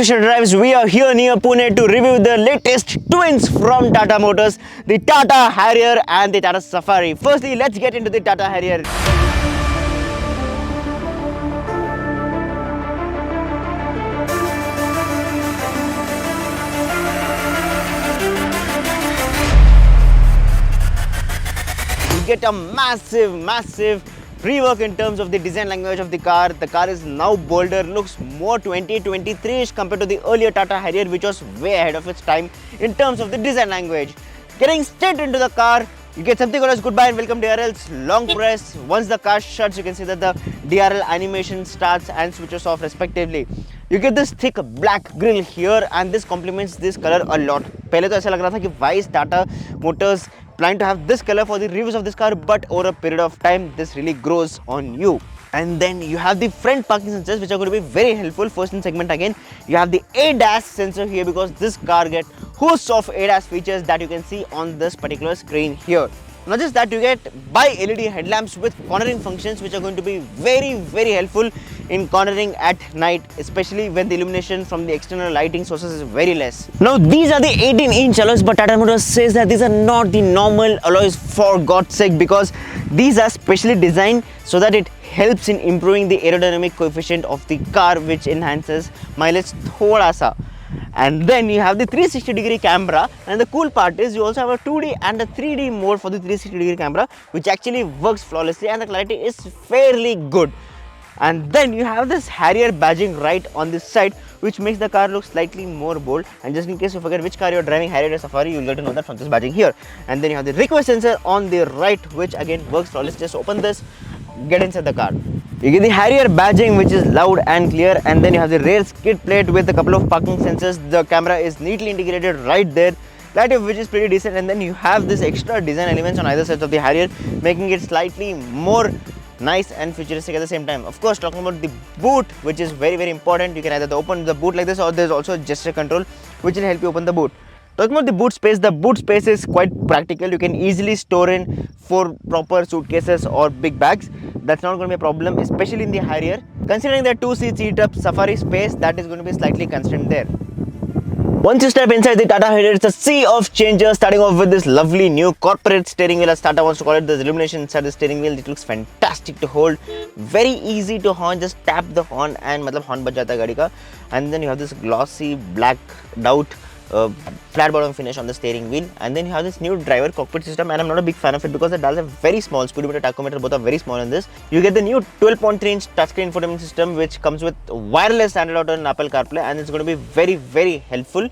to Shutterdrives. We are here near Pune to review the latest twins from TATA Motors, the TATA Harrier and the TATA Safari. Firstly, let's get into the TATA Harrier. You get a massive rework in terms of the design language of the car. The car is now bolder, looks more 2023ish compared to the earlier TATA Harrier, which was way ahead of its time in terms of the design language. Getting straight into the car, you get something called as goodbye and welcome DRL's long press. Once the car shuts, you can see that the DRL animation starts and switches off respectively. You get this thick black grille here, and this complements this color a lot. पहले तो ऐसा लग रहा था कि why is TATA Motors planning to have this color for the reviews of this car, but over a period of time this really grows on you. And then you have the front parking sensors, which are going to be very helpful. First in segment again, you have the ADAS sensor here, because this car gets hosts of ADAS features that you can see on this particular screen here. Not just that, you get bi-LED headlamps with cornering functions, which are going to be very helpful in cornering at night, especially when the illumination from the external lighting sources is very less. Now these are the 18-inch alloys, but TATA Motors says that these are not the normal alloys, for God's sake, because these are specially designed so that it helps in improving the aerodynamic coefficient of the car, which enhances mileage thoda sa. And then you have the 360-degree camera, and the cool part is you also have a 2D and a 3D mode for the 360-degree camera, which actually works flawlessly, and the clarity is fairly good. And then you have this Harrier badging right on this side, which makes the car look slightly more bold. And just in case you forget which car you're driving, Harrier or Safari, you'll get to know that from this badging here. And then you have the request sensor on the right, which again works flawlessly. Just open this, get inside the car. You get the Harrier badging, which is loud and clear, and then you have the rear skid plate with a couple of parking sensors. The camera is neatly integrated right there, that of which is pretty decent. And then you have this extra design elements on either side of the Harrier, making it slightly more nice and futuristic at the same time. Of course, talking about the boot, which is very important, you can either open the boot like this, or there's also a gesture control which will help you open the boot. Talking about the boot space is quite practical. You can easily store in 4 proper suitcases or big bags. That's not going to be a problem, especially in the Harrier. Considering that 2 seats eat up Safari space, that is going to be slightly constrained there. Once you step inside the TATA Harrier, it's a sea of changes, starting off with this lovely new corporate steering wheel, as TATA wants to call it. There's illumination inside the steering wheel. It looks fantastic to hold, very easy to horn. Just tap the horn and horn baj jata hai gaadi ka. And then you have this glossy blacked out flat bottom finish on the steering wheel. And then you have this new driver cockpit system, and I'm not a big fan of it because the dials are very small. Speedometer, tachometer, both are very small in this. You get the new 12.3-inch touchscreen infotainment system, which comes with wireless Android Auto and Apple CarPlay, and it's going to be very helpful,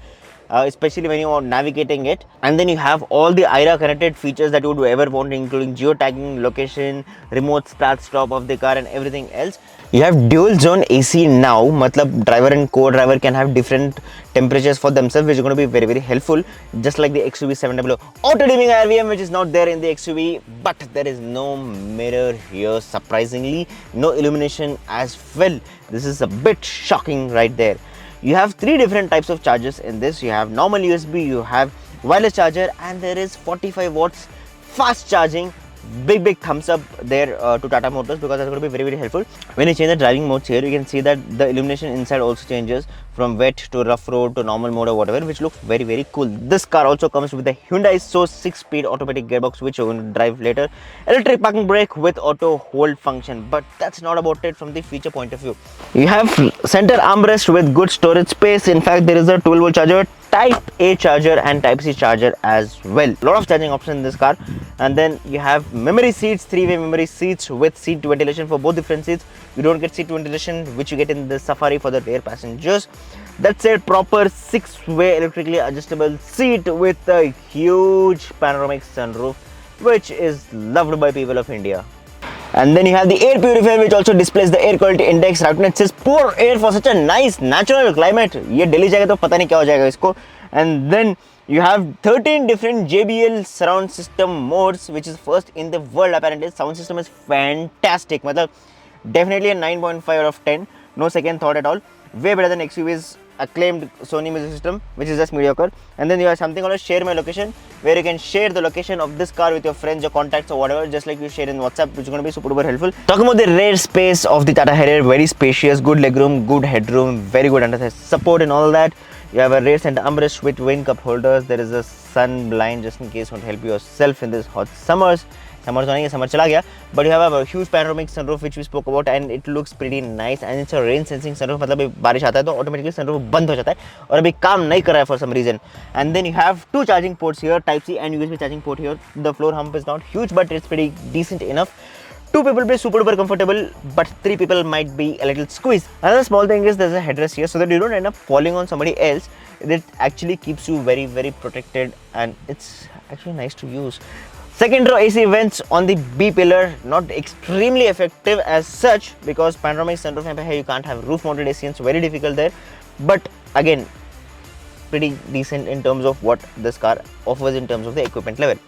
especially when you are navigating it. And then you have all the IRA connected features that you would ever want, including geotagging, location, remote start stop of the car, and everything else. You have dual zone AC now, matlab driver and co-driver can have different temperatures for themselves, which is going to be very helpful, just like the XUV 700. Auto dimming RVM, which is not there in the XUV, but there is no mirror here, surprisingly, no illumination as well. This is a bit shocking right there. You have 3 different types of chargers in this. You have normal USB, you have wireless charger, and there is 45 watts fast charging. Big thumbs up there to TATA Motors, because that's going to be very helpful. When you change the driving modes here, you can see that the illumination inside also changes from wet to rough road to normal mode or whatever, which looks very cool. This car also comes with the Hyundai SOS 6-speed automatic gearbox, which you're going to drive later. Electric parking brake with auto hold function, but that's not about it from the feature point of view. You have center armrest with good storage space. In fact, there is a 12-volt charger, Type A charger, and Type C charger as well. A lot of charging options in this car. And then you have memory seats, 3-way memory seats with seat ventilation for both different seats. You don't get seat ventilation, which you get in the Safari for the rear passengers. That's a proper 6-way electrically adjustable seat with a huge panoramic sunroof, which is loved by people of India. And then you have the air purifier, which also displays the air quality index. Right now it says pour air for such a nice natural climate. ये Delhi जाएगा तो पता नहीं क्या हो जाएगा इसको. And then you have 13 different JBL surround system modes, which is first in the world apparently. Sound system is fantastic. मतलब definitely a 9.5 out of 10. No second thought at all. Way better than XUVs acclaimed Sony music system, which is just mediocre. And then you have something called a share my location, where you can share the location of this car with your friends or contacts or whatever, just like you share in WhatsApp, which is going to be super helpful. Talking about the rear space of the Tata Harrier, very spacious, good legroom, good headroom, very good under support and all that. You have a rear center armrest with wing cup holders. There is a sun blind just in case you want to help yourself in this hot summers. Summer chala gaya, but you have a huge panoramic sunroof which we spoke about, and it looks pretty nice, and it's a rain sensing sunroof. मतलब बारिश आता है तो automatically sunroof बंद हो जाता है और अभी काम नहीं कर रहा है for some reason. And then you have two charging ports here, Type C and USB charging port here. The floor hump is not huge, but it's pretty decent enough. Two people be super duper comfortable, but three people might be a little squeezed. Another small thing is there's a headrest here so that you don't end up falling on somebody else. It actually keeps you very protected, and it's actually nice to use. Second row AC vents on the B pillar, not extremely effective as such because panoramic sunroof hai, you can't have roof mounted AC, and it's very difficult there. But again, pretty decent in terms of what this car offers in terms of the equipment level.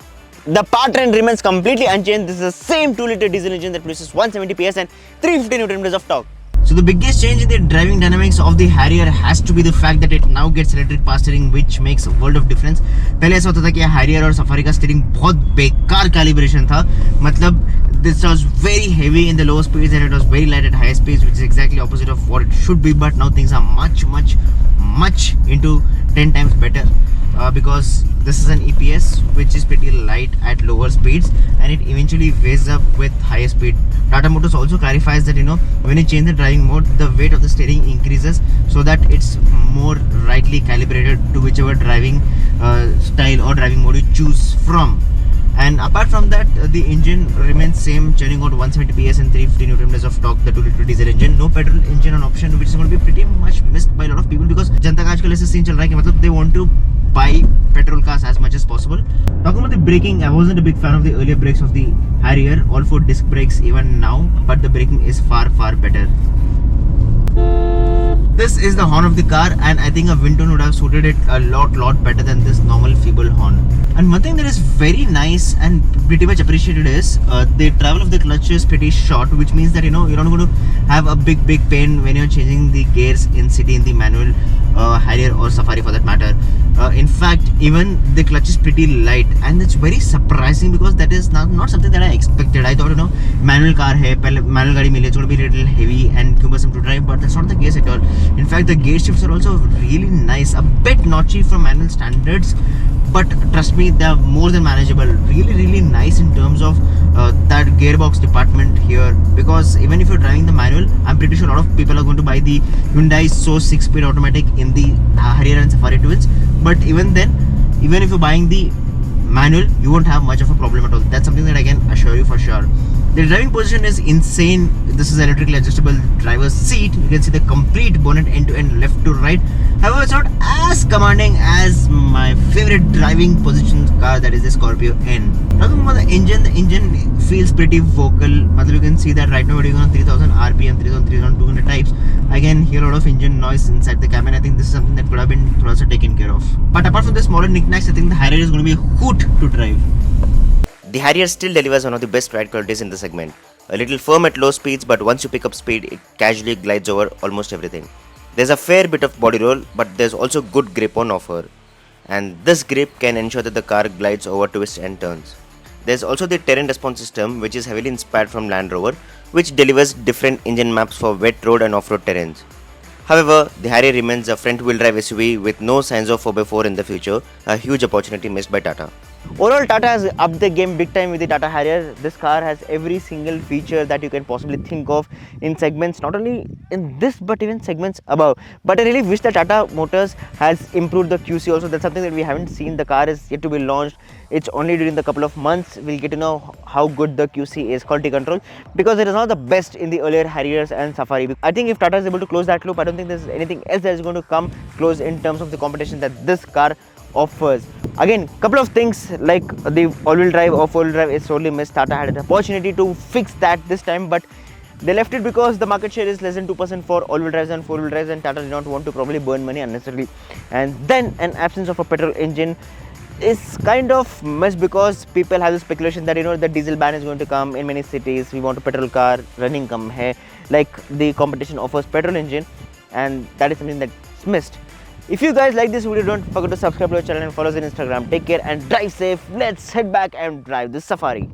The powertrain remains completely unchanged. This is the same 2-liter diesel engine that produces 170 PS and 350 Nm of torque. So the biggest change in the driving dynamics of the Harrier has to be the fact that it now gets electric power steering, which makes a world of difference. पहले ऐसा होता था कि Harrier और Safari का steering बहुत बेकार calibration था. मतलब this was very heavy in the low speeds and it was very light at high speeds, which is exactly opposite of what it should be. But now things are much into 10 times better. Because this is an EPS which is pretty light at lower speeds, and it eventually weighs up with higher speed. Tata Motors also clarifies that when you change the driving mode, the weight of the steering increases so that it's more rightly calibrated to whichever driving style or driving mode you choose from. And apart from that, the engine remains same, churning out 170 PS and 350 Nm of torque, the 2-liter diesel engine. No petrol engine on option, which is going to be pretty much missed by a lot of people because जनता का आजकल ऐसे scene चल रहा है कि मतलब they want to buy petrol cars as much as possible. Talking about the braking, I wasn't a big fan of the earlier brakes of the Harrier, all 4 disc brakes even now, but the braking is far better. This is the horn of the car, and I think a wind tone would have suited it a lot better than this normal feeble horn. And one thing that is very nice and pretty much appreciated is the travel of the clutch is pretty short, which means that you're not going to have a big pain when you're changing the gears in city in the manual Harrier or Safari for that matter. In fact, even the clutch is pretty light, and it's very surprising because that is not something that I expected. I thought manual car hai, manual gaadi mili, it's going to be a little heavy and cumbersome to drive, but that's not the case at all. In fact, the gear shifts are also really nice, a bit notchy from manual standards, but trust me, they are more than manageable. Really nice in terms of that gearbox department here, because even if you're driving the manual, I'm pretty sure a lot of people are going to buy the Hyundai SOS 6-speed automatic in the Harrier and Safari twins. But even then, even if you're buying the manual, you won't have much of a problem at all. That's something that I can assure you for sure. The driving position is insane. This is electrically adjustable driver's seat. You can see the complete bonnet end to end, left to right. However, it's not as commanding as my favorite driving position car, that is the Scorpio N. Talking about the engine feels pretty vocal. You can see that right now we're doing on 3000 RPM, 3200 types. I can hear a lot of engine noise inside the cabin. I think this is something that could have been also taken care of. But apart from the smaller knickknacks, I think the Harrier is going to be a hoot to drive. The Harrier still delivers one of the best ride qualities in the segment. A little firm at low speeds, but once you pick up speed, it casually glides over almost everything. There's a fair bit of body roll, but there's also good grip on offer. And this grip can ensure that the car glides over twists and turns. There's also the terrain response system, which is heavily inspired from Land Rover, which delivers different engine maps for wet road and off-road terrains. However, the Harrier remains a front-wheel drive SUV with no signs of 4x4 in the future, a huge opportunity missed by Tata. Overall, Tata has upped the game big time with the Tata Harrier. This car has every single feature that you can possibly think of in segments, not only in this but even segments above. But I really wish that Tata Motors has improved the QC also. That's something that we haven't seen. The car is yet to be launched. It's only during the couple of months we'll get to know how good the QC is, quality control, because it is not the best in the earlier Harriers and Safari. I think if Tata is able to close that loop, I don't think there's anything else that is going to come close in terms of the competition that this car offers. Again, couple of things like the all-wheel drive or four-wheel drive is sorely missed. Tata had an opportunity to fix that this time, but they left it because the market share is less than 2% for all-wheel drives and four-wheel drives, and Tata did not want to probably burn money unnecessarily. And then an absence of a petrol engine is kind of missed because people have the speculation that the diesel ban is going to come in many cities. We want a petrol car, running come hai, like the competition offers petrol engine, and that is something that's missed. If you guys like this video, don't forget to subscribe to our channel and follow us on Instagram. Take care and drive safe. Let's head back and drive this Safari.